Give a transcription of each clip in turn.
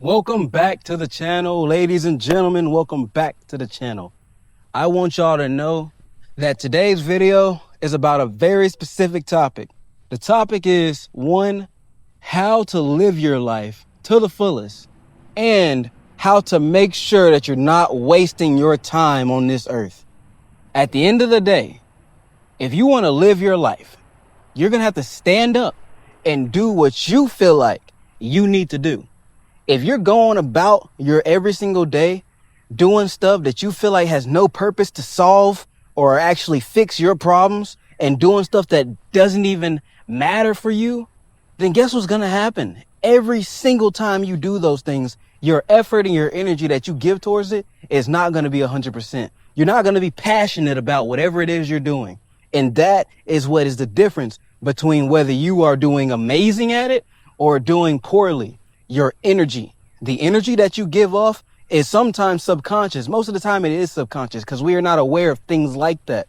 Welcome back to the channel, ladies and gentlemen. Welcome back to the channel. I want y'all to know that today's video is about a very specific topic. The topic is, one, how to live your life to the fullest and how to make sure that you're not wasting your time on this earth. At the end of the day, if you want to live your life, you're going to have to stand up and do what you feel like you need to do. If you're going about your every single day doing stuff that you feel like has no purpose to solve or actually fix your problems and doing stuff that doesn't even matter for you, then guess what's going to happen? Every single time you do those things, your effort and your energy that you give towards it is not going to be 100%. You're not going to be passionate about whatever it is you're doing. And that is what is the difference between whether you are doing amazing at it or doing poorly. Your energy, the energy that you give off is sometimes subconscious. Most of the time it is subconscious because we are not aware of things like that.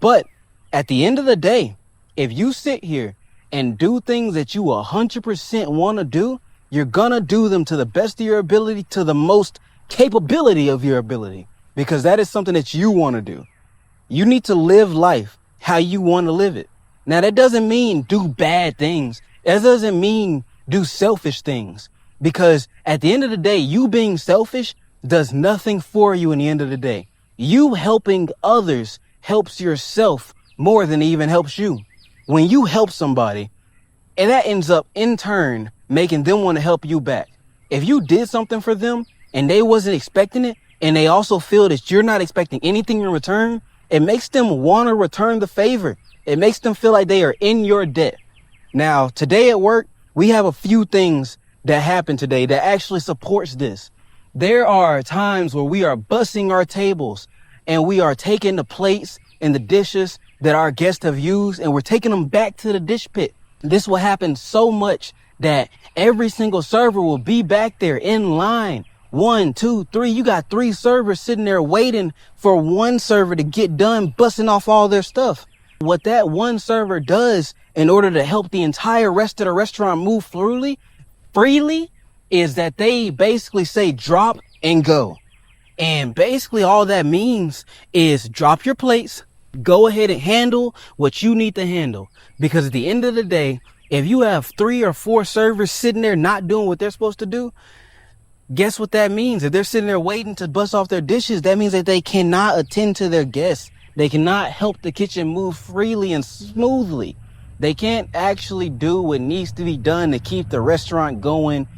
But at the end of the day, if you sit here and do things that you 100% want to do, you're going to do them to the best of your ability, to the most capability of your ability, because that is something that you want to do. You need to live life how you want to live it. Now, that doesn't mean do bad things. That doesn't mean do selfish things. Because at the end of the day, you being selfish does nothing for you in the end of the day. You helping others helps yourself more than it even helps you. When you help somebody, and that ends up in turn making them want to help you back. If you did something for them and they wasn't expecting it, and they also feel that you're not expecting anything in return, it makes them want to return the favor. It makes them feel like they are in your debt. Now, today at work, we have a few things that happened today that actually supports this. There are times where we are bussing our tables and we are taking the plates and the dishes that our guests have used and we're taking them back to the dish pit. This will happen so much that every single server will be back there in line. 1, 2, 3. You got 3 servers sitting there waiting for one server to get done busting off all their stuff. What that one server does in order to help the entire rest of the restaurant move freely is that they basically say drop and go. And basically all that means is drop your plates, go ahead and handle what you need to handle. Because at the end of the day, if you have 3 or 4 servers sitting there not doing what they're supposed to do, guess what that means? If they're sitting there waiting to bust off their dishes, that means that they cannot attend to their guests. They cannot help the kitchen move freely and smoothly. They can't actually do what needs to be done to keep the restaurant going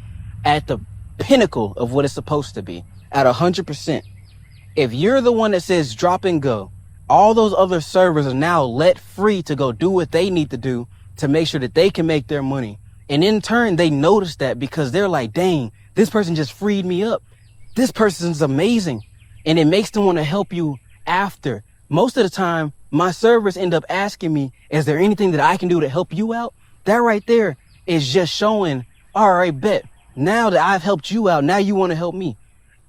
at the pinnacle of what it's supposed to be, at 100%. If you're the one that says drop and go, all those other servers are now let free to go do what they need to do to make sure that they can make their money. And in turn, they notice that because they're like, dang, this person just freed me up. This person's amazing. And it makes them want to help you after. Most of the time, my servers end up asking me, is there anything that I can do to help you out? That right there is just showing, all right, bet. Now that I've helped you out, now you want to help me.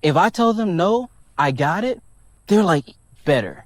If I tell them, no, I got it, they're like, better.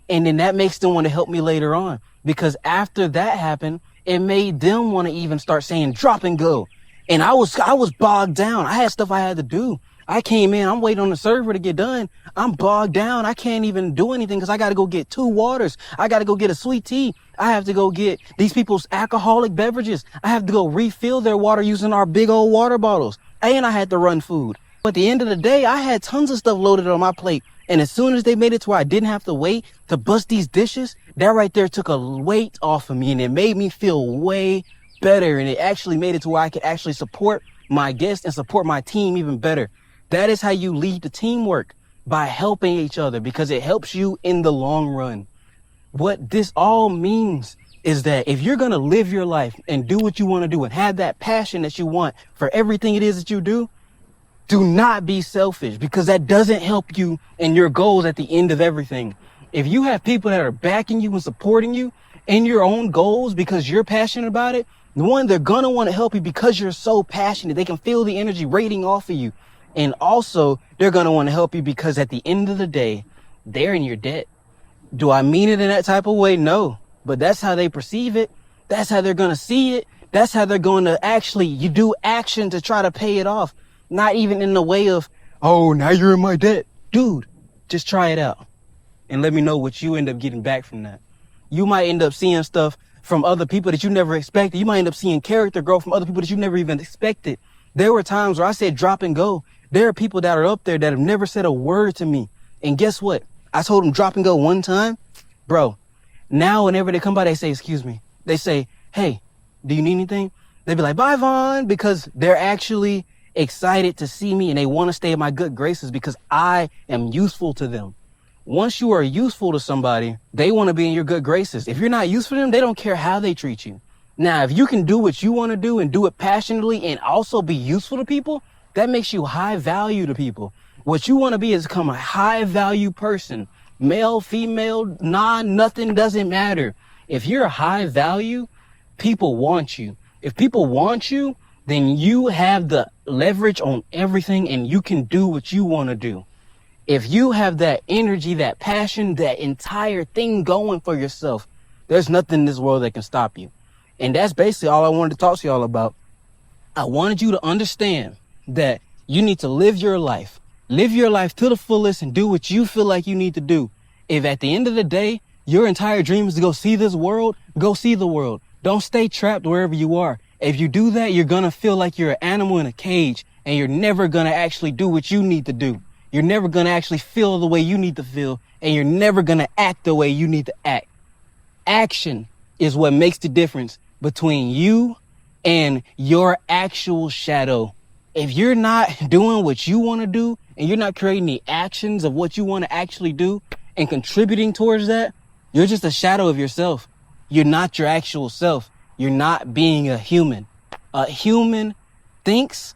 And then that makes them want to help me later on. Because after that happened, it made them want to even start saying drop and go. And I was bogged down. I had stuff I had to do. I came in, I'm waiting on the server to get done. I'm bogged down. I can't even do anything because I got to go get 2 waters. I got to go get a sweet tea. I have to go get these people's alcoholic beverages. I have to go refill their water using our big old water bottles. And I had to run food. But at the end of the day, I had tons of stuff loaded on my plate. And as soon as they made it to where I didn't have to wait to bust these dishes, that right there took a weight off of me and it made me feel way better. And it actually made it to where I could actually support my guests and support my team even better. That is how you lead the teamwork, by helping each other, because it helps you in the long run. What this all means is that if you're going to live your life and do what you want to do and have that passion that you want for everything it is that you do not be selfish, because that doesn't help you in your goals at the end of everything. If you have people that are backing you and supporting you in your own goals because you're passionate about it, one, they're going to want to help you because you're so passionate. They can feel the energy radiating off of you. And also, they're going to want to help you because at the end of the day, they're in your debt. Do I mean it in that type of way? No. But that's how they perceive it. That's how they're going to see it. That's how they're going to actually, you do action to try to pay it off. Not even in the way of, oh, now you're in my debt. Dude, just try it out and let me know what you end up getting back from that. You might end up seeing stuff from other people that you never expected. You might end up seeing character growth from other people that you never even expected. There were times where I said drop and go. There are people that are up there that have never said a word to me. And guess what? I told them drop and go one time. Bro, now whenever they come by, they say, excuse me. They say, hey, do you need anything? They be like, bye, Vaughn, because they're actually excited to see me and they want to stay in my good graces because I am useful to them. Once you are useful to somebody, they want to be in your good graces. If you're not useful to them, they don't care how they treat you. Now, if you can do what you want to do and do it passionately and also be useful to people, that makes you high value to people. What you want to be is become a high value person. Male, female, nothing doesn't matter. If you're a high value, people want you. If people want you, then you have the leverage on everything and you can do what you want to do. If you have that energy, that passion, that entire thing going for yourself, there's nothing in this world that can stop you. And that's basically all I wanted to talk to y'all about. I wanted you to understand that you need to live your life. Live your life to the fullest and do what you feel like you need to do. If at the end of the day, your entire dream is to go see this world, go see the world. Don't stay trapped wherever you are. If you do that, you're going to feel like you're an animal in a cage and you're never going to actually do what you need to do. You're never going to actually feel the way you need to feel, and you're never going to act the way you need to act. Action is what makes the difference between you and your actual shadow. If you're not doing what you want to do and you're not creating the actions of what you want to actually do and contributing towards that, you're just a shadow of yourself. You're not your actual self. You're not being a human. A human thinks,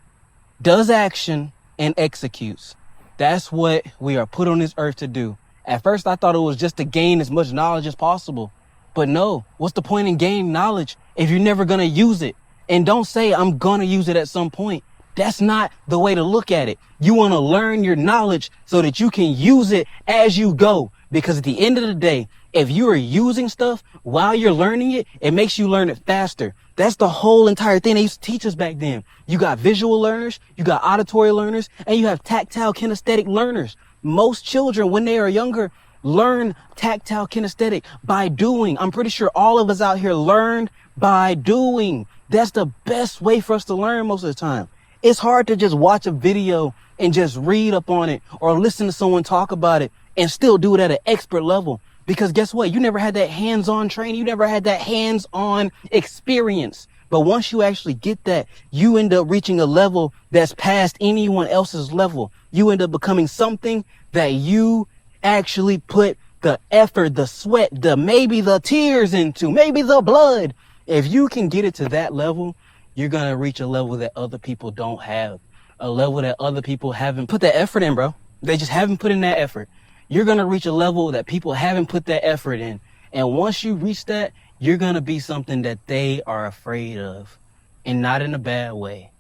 does action, and executes. That's what we are put on this earth to do. At first, I thought it was just to gain as much knowledge as possible. But no, what's the point in gaining knowledge if you're never going to use it? And don't say, I'm going to use it at some point. That's not the way to look at it. You want to learn your knowledge so that you can use it as you go. Because at the end of the day, if you are using stuff while you're learning it, it makes you learn it faster. That's the whole entire thing they used to teach us back then. You got visual learners, you got auditory learners, and you have tactile kinesthetic learners. Most children, when they are younger, learn tactile kinesthetic by doing. I'm pretty sure all of us out here learned by doing. That's the best way for us to learn most of the time. It's hard to just watch a video and just read up on it or listen to someone talk about it and still do it at an expert level. Because guess what? You never had that hands-on training. You never had that hands-on experience. But once you actually get that, you end up reaching a level that's past anyone else's level. You end up becoming something that you actually put the effort, the sweat, maybe the tears into, maybe the blood. If you can get it to that level, you're going to reach a level that other people don't have. A level that other people haven't put that effort in, bro. They just haven't put in that effort. You're going to reach a level that people haven't put that effort in. And once you reach that, you're going to be something that they are afraid of, and not in a bad way.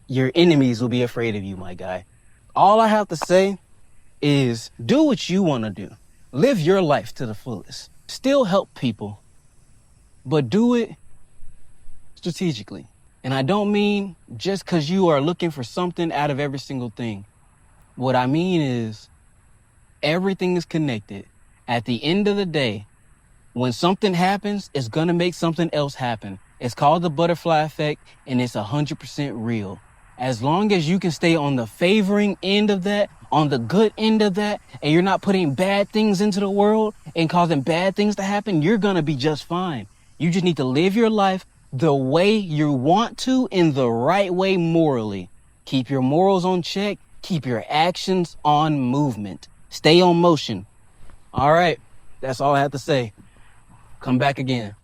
Your enemies will be afraid of you, my guy. All I have to say is do what you want to do. Live your life to the fullest. Still help people, but do it strategically. And I don't mean just because you are looking for something out of every single thing. What I mean is everything is connected. At the end of the day, when something happens, it's going to make something else happen. It's called the butterfly effect, and it's 100% real. As long as you can stay on the favoring end of that, on the good end of that, and you're not putting bad things into the world and causing bad things to happen, you're going to be just fine. You just need to live your life the way you want to, in the right way morally. Keep your morals on check. Keep your actions on movement. Stay on motion. All right. That's all I have to say. Come back again.